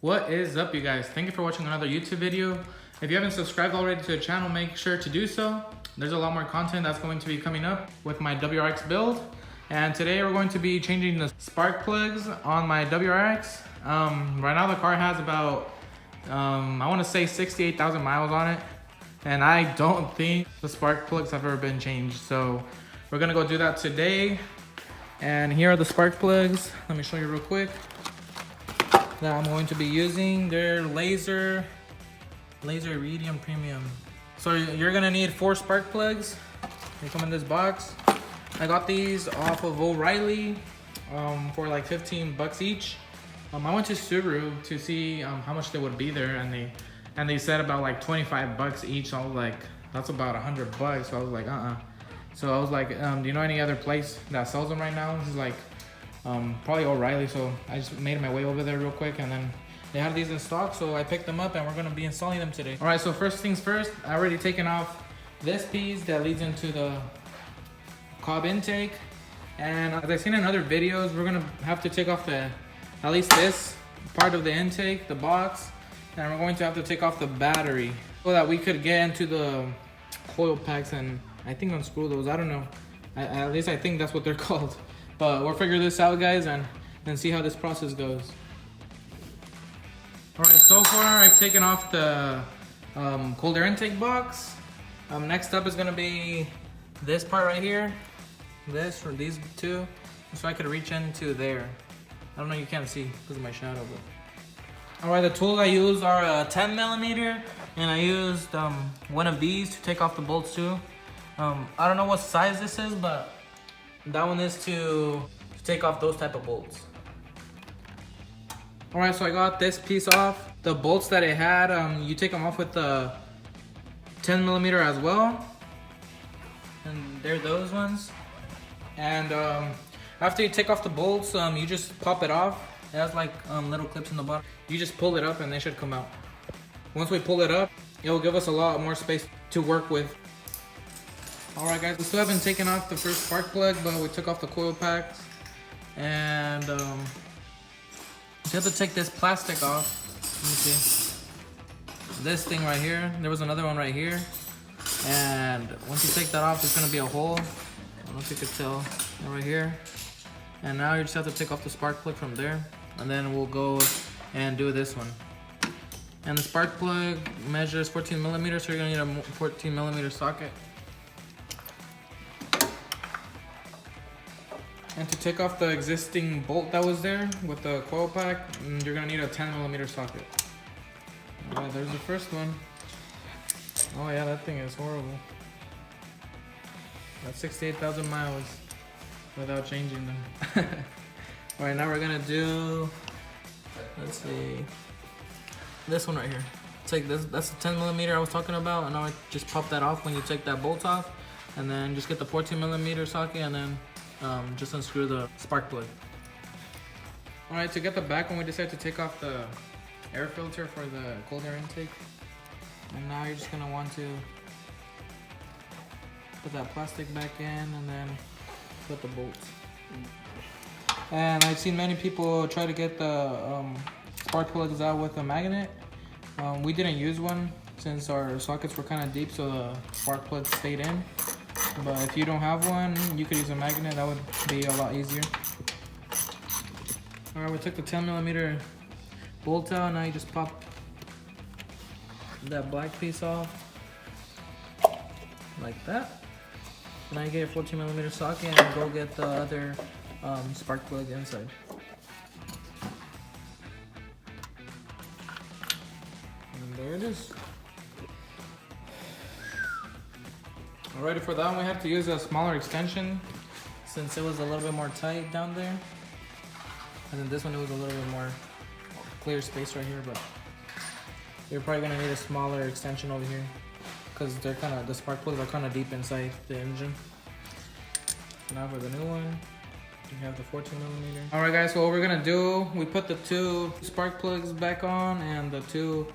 What is up, you guys? Thank you for watching another YouTube video. If you haven't subscribed already to the channel, make sure to do so. There's a lot more content that's going to be coming up with my Wrx build. And today we're going to be changing the spark plugs on my Wrx. Right now the car has about, I want to say 68,000 miles on it. And I don't think the spark plugs have ever been changed. So we're gonna go do that today. And here are the spark plugs. Let me show you real quick. That I'm going to be using. They're laser Iridium Premium. So you're gonna need 4 spark plugs. They come in this box. I got these off of O'Reilly for like 15 bucks each. I went to Subaru to see how much they would be there, and they said about like 25 bucks each. So I was like, that's about 100 bucks. So I was like, So I was like, do you know any other place that sells them right now? This is like probably O'Reilly. So I just made my way over there real quick, and then they had these in stock, so I picked them up and we're gonna be installing them today. All right, so first things first, I already taken off this piece that leads into the cob intake. And as I've seen in other videos, we're gonna have to take off at least this part of the intake, the box, and we're going to have to take off the battery so that we could get into the coil packs and I think unscrew those. I don't know. At least I think that's what they're called. But we'll figure this out, guys, and see how this process goes. All right, so far I've taken off the cold air intake box. Next up is gonna be this part right here. This or these two, so I could reach into there. I don't know, you can't see because of my shadow, but. All right, the tools I use are a 10 millimeter, and I used one of these to take off the bolts too. I don't know what size this is, but that one is to take off those type of bolts. All right, so I got this piece off. The bolts that it had, you take them off with the 10 millimeter as well. And they're those ones. And after you take off the bolts, you just pop it off. It has like little clips in the bottom. You just pull it up and they should come out. Once we pull it up, it will give us a lot more space to work with. All right, guys, we still haven't taken off the first spark plug, but we took off the coil packs. And you have to take this plastic off. Let me see. This thing right here. There was another one right here. And once you take that off, there's gonna be a hole. I don't know if you could tell, right here. And now you just have to take off the spark plug from there. And then we'll go and do this one. And the spark plug measures 14 millimeters, so you're gonna need a 14 millimeter socket. And to take off the existing bolt that was there with the coil pack, you're gonna need a 10 millimeter socket. All right, there's the first one. Oh yeah, that thing is horrible. That's 68,000 miles without changing them. All right, now we're gonna do, let's see, this one right here. Take this, that's the 10 millimeter I was talking about, and now I just pop that off when you take that bolt off, and then just get the 14 millimeter socket, and then just unscrew the spark plug. All right, to get the back one, we decided to take off the air filter for the cold air intake. And now you're just gonna want to put that plastic back in and then put the bolts. And I've seen many people try to get the spark plugs out with a magnet. We didn't use one since our sockets were kind of deep, so the spark plug stayed in. But if you don't have one, you could use a magnet. That would be a lot easier. All right, we took the 10 millimeter bolt out. Now you just pop that black piece off like that. Now you get your 14 millimeter socket and go get the other spark plug inside. And there it is. Alrighty, for that one we had to use a smaller extension since it was a little bit more tight down there. And then this one, it was a little bit more clear space right here, but you're probably gonna need a smaller extension over here because they're the spark plugs are kind of deep inside the engine. Now for the new one, you have the 14 millimeter. All right, guys, so what we're gonna do, we put the 2 spark plugs back on and the 2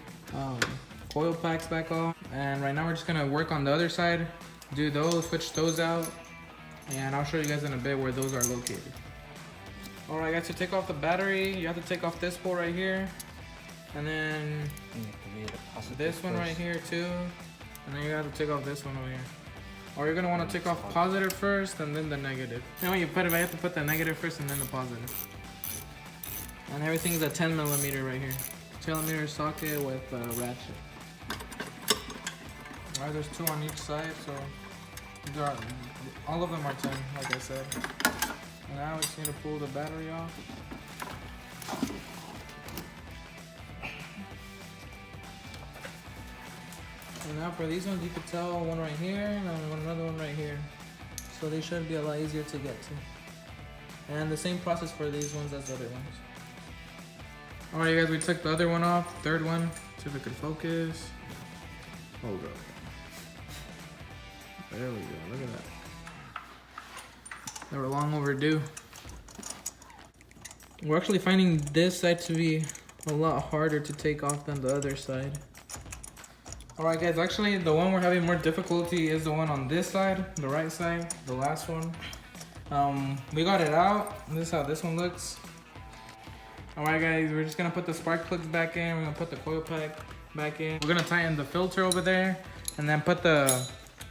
coil packs back on. And right now we're just gonna work on the other side, do those, switch those out, and I'll show you guys in a bit where those are located. Alright guys, to take off the battery, you have to take off this pole right here. And then this one right here too. And then you have to take off this one over here. Or you're gonna want to take off positive first and then the negative. Then when you put it, you have to put the negative first and then the positive. And everything's a 10 millimeter right here. 10 millimeter socket with a ratchet. Alright, there's 2 on each side, so all of them are 10, like I said. And now we just need to pull the battery off. And now for these ones, you could tell one right here and another one right here. So they should be a lot easier to get to. And the same process for these ones as the other ones. Alright guys, we took the other one off, third one, see if it could focus. Hold up. There we go, look at that. They were long overdue. We're actually finding this side to be a lot harder to take off than the other side. Alright guys, actually the one we're having more difficulty is the one on this side, the right side, the last one. We got it out. This is how this one looks. Alright guys, we're just gonna put the spark plugs back in, we're gonna put the coil pack back in. We're gonna tighten the filter over there and then put the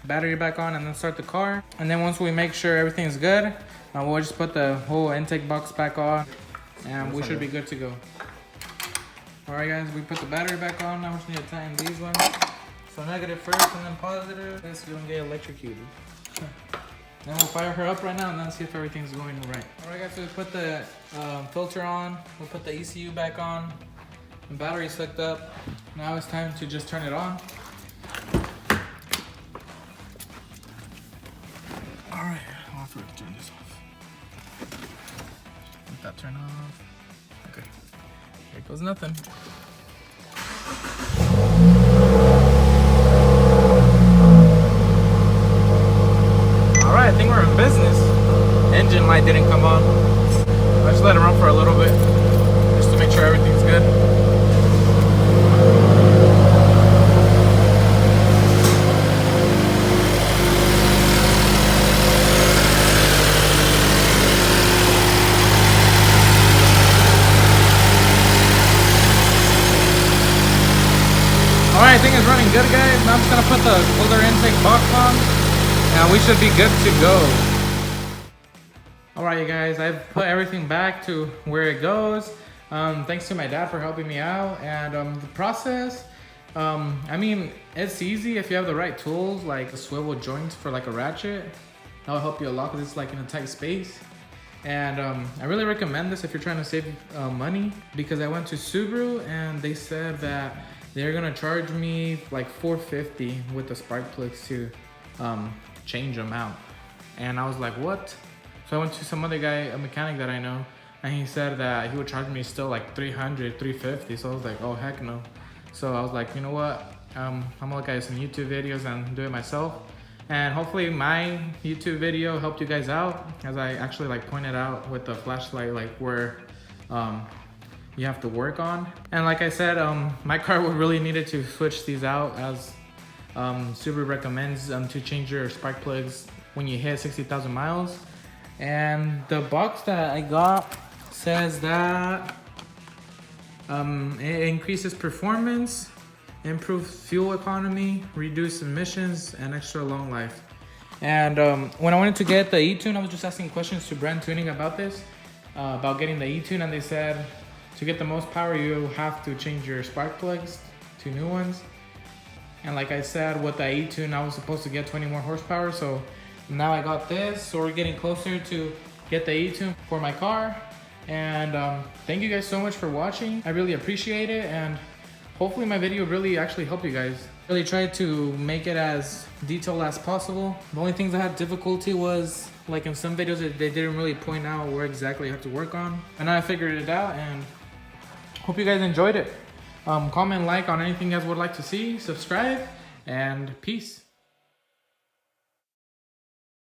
battery back on and then start the car. And then once we make sure everything's good, we'll just put the whole intake box back on and we should be good to go. Alright guys, we put the battery back on, now we just need to tighten these ones. So negative first and then positive. This is gonna get electrocuted. Then we'll fire her up right now and then see if everything's going right. Alright guys, so we put the filter on, we'll put the ECU back on, the battery's hooked up. Now it's time to just turn it on. Alright, I'll have to turn this off. Let that turn off. Okay, here goes nothing. Alright, I think we're in business. Engine light didn't come on. I just let it run for a little bit, just to make sure everything's good. Alright, I think it's running good guys. Now I'm just gonna put the cooler intake box on. Now we should be good to go. Alright you guys, I've put everything back to where it goes. Thanks to my dad for helping me out. And the process, I mean, it's easy if you have the right tools, like a swivel joint for like a ratchet. That'll help you a lot because it's like in a tight space. And I really recommend this if you're trying to save money, because I went to Subaru and they said that they're gonna charge me like $450 with the spark plugs to change them out. And I was like, what? So I went to some other guy, a mechanic that I know, and he said that he would charge me still like $300, $350. So I was like, oh heck no. So I was like, you know what, I'm gonna look at some YouTube videos and do it myself. And hopefully my YouTube video helped you guys out, as I actually like pointed out with the flashlight like where you have to work on. And like I said, my car would really needed to switch these out, as Subaru recommends to change your spark plugs when you hit 60,000 miles. And the box that I got says that it increases performance, improves fuel economy, reduce emissions, and extra long life. And when I wanted to get the E-Tune, I was just asking questions to Brand Tuning about this, about getting the E-Tune, and they said to get the most power you have to change your spark plugs to new ones. And like I said, with the E-Tune, I was supposed to get 20 more horsepower, so now I got this. So we're getting closer to get the E-Tune for my car. And thank you guys so much for watching. I really appreciate it, and hopefully my video really actually helped you guys. Really tried to make it as detailed as possible. The only things I had difficulty was, like in some videos, they didn't really point out where exactly you have to work on. And now I figured it out, and hope you guys enjoyed it. Comment, like on anything you guys would like to see, subscribe, and peace.